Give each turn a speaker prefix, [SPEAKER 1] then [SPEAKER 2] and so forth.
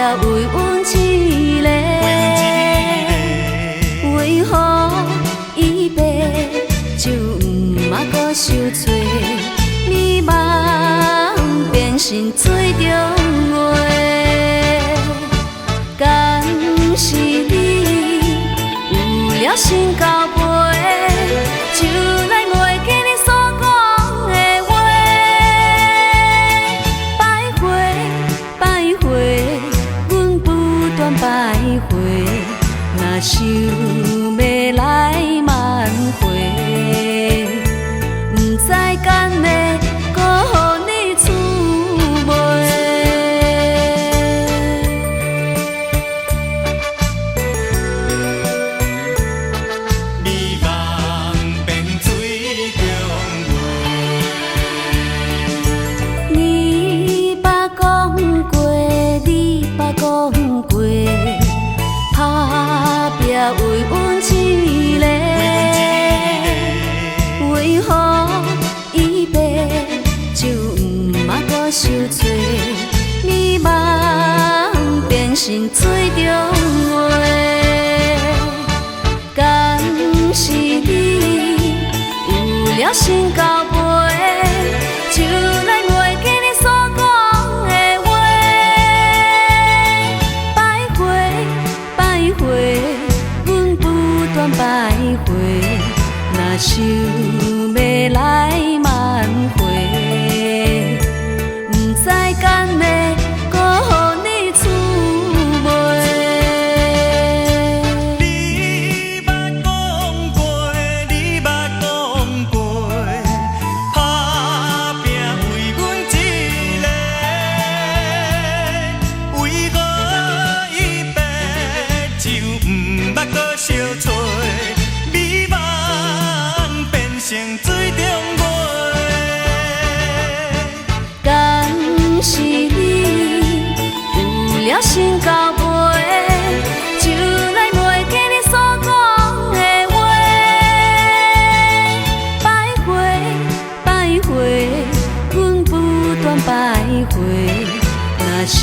[SPEAKER 1] 为阮一个，为何伊白就毋捌搁受罪？美梦变成水中月，敢是你有了心交陪，就来袂记你所讲的话。摆回，摆回，阮不断摆回，若想要来挽回，不知敢会搁予你滋味。
[SPEAKER 2] 美梦变水中月，
[SPEAKER 1] 你捌讲过，你捌讲过，打拼为阮一个，为何伊白就毋捌搁受罪？美梦变成水中月，敢是你有了心交陪，就来袂记你所讲的话。摆回，摆回，阮不断摆回，若想要来挽回，不知敢会搁予你滋味。
[SPEAKER 2] 你捌讲过，你捌讲过，打拼为阮一个，为何伊白就毋捌搁相找？美梦变成水中月。
[SPEAKER 1] 敢是你有了心交陪，就来袂记你所讲的话。摆回，摆回，阮不断摆回，若想